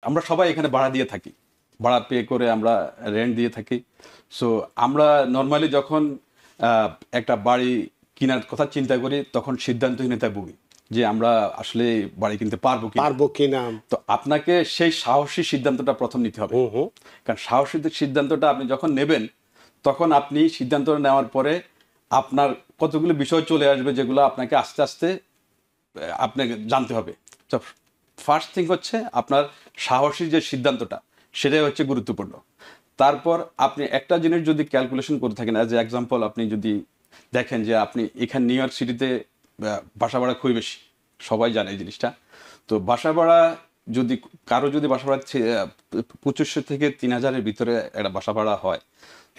আমরা সবাই এখানে ভাড়া দিয়ে থাকি, ভাড়া পে করে আমরা রেন্ট দিয়ে থাকি। সো আমরা নর্মালি যখন একটা বাড়ি কেনার কথা চিন্তা করি তখন সিদ্ধান্তহীনতায় ভুগি যে আমরা আসলে বাড়ি কিনতে পারবো কিনা। তো আপনাকে সেই সাহসী সিদ্ধান্তটা প্রথম নিতে হবে। কারণ সাহসী সিদ্ধান্তটা আপনি যখন নেবেন তখন আপনি সিদ্ধান্ত নেওয়ার পরে আপনার কতগুলো বিষয় চলে আসবে যেগুলো আপনাকে আস্তে আস্তে আপনাকে জানতে হবে। তো ফার্স্ট থিং হচ্ছে আপনার সাহসী যে সিদ্ধান্তটা সেটাই হচ্ছে গুরুত্বপূর্ণ। তারপর আপনি একটা জিনিস যদি ক্যালকুলেশন করে থাকেন, অ্যাজ এ এক্সাম্পল আপনি যদি দেখেন যে আপনি এখানে নিউ ইয়র্ক সিটিতে বাসা ভাড়া খুবই বেশি, সবাই জানে এই জিনিসটা। তো বাসা ভাড়া যদি কারো যদি বাসা ভাড়া 2500 থেকে 3000-এর ভিতরে একটা বাসা ভাড়া হয়,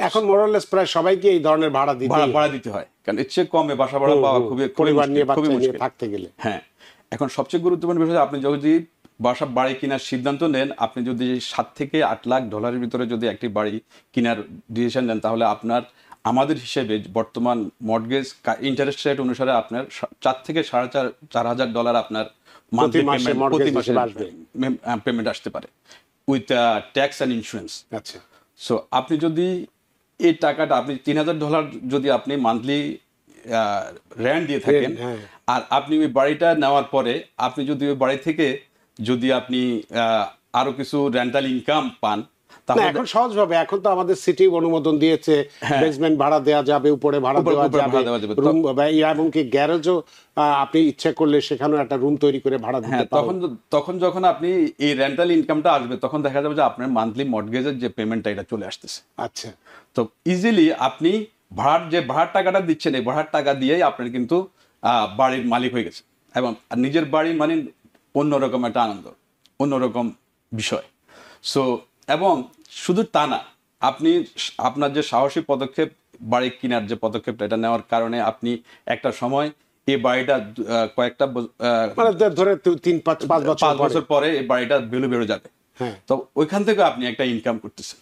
এখন মোরালেস প্রায় সবাইকে এই ধরনের ভাড়া দিতে হয়, কারণ এর চেয়ে কমে বাসা ভাড়া পাওয়া পরিবার নিয়ে খুবই মুশকিল থাকতে গেলে। হ্যাঁ, এখন সবচেয়ে গুরুত্বপূর্ণ বিষয় আপনি যদি বাড়ি কেনার সিদ্ধান্ত নেন, আপনি যদি 7 থেকে 8 লাখ ডলারের ভিতরে যদি একটি বাড়ি কেনার ডিসিশন নেন, তাহলে আপনার আমাদের হিসেবে বর্তমান মর্টগেজ ইন্টারেস্ট রেট অনুসারে আপনার 4 থেকে $4,500 আপনার মান্থলি পেমেন্ট আসতে পারে উইথ ট্যাক্স অ্যান্ড ইন্স্যুরেন্স। আচ্ছা, সো আপনি যদি এই টাকাটা আপনি $3,000 যদি আপনি মান্থলি রেন্ট দিয়ে থাকেন, আর আপনি ওই বাড়িটা নেওয়ার পরে আপনি যদি ওই বাড়ি থেকে যদি আপনি আরো কিছু রেন্টাল ইনকাম পান, তাহলে এখন সহজভাবে এখন তো আমাদের সিটি অনুমোদন দিয়েছে, বেসমেন্ট ভাড়া দেওয়া যাবে, উপরে ভাড়া দেওয়া যাবে, রুম এবং কি গ্যারেজও আপনি ইচ্ছা করলে সেখানেও একটা রুম তৈরি করে ভাড়া দিতে পারেন। তখন যখন আপনি এই রেন্টাল ইনকামটা আসবে তখন দেখা যাবে যে আপনার মান্থলি মর্টগেজের যে পেমেন্টটা এটা চলে আসতেছে। আচ্ছা, তো ইজিলি আপনি ভাড়ার টাকাটা দিচ্ছেন, এই ভাড়ার টাকা দিয়েই আপনার কিন্তু বাড়ির মালিক হয়ে গেছে, এবং নিজের বাড়ি মানে অন্যরকম একটা আনন্দ, অন্যরকম বিষয়। সো এবং শুধু তা না, আপনি আপনার যে সাহসী পদক্ষেপ বাড়ি কেনার যে পদক্ষেপটা এটা নেওয়ার কারণে আপনি একটা সময় এই বাড়িটা কয়েকটা ধরে 3-5 বছর পরে এই বাড়িটা ভ্যালু বেড়ে যাবে। তো ওইখান থেকে আপনি একটা ইনকাম করতেছেন।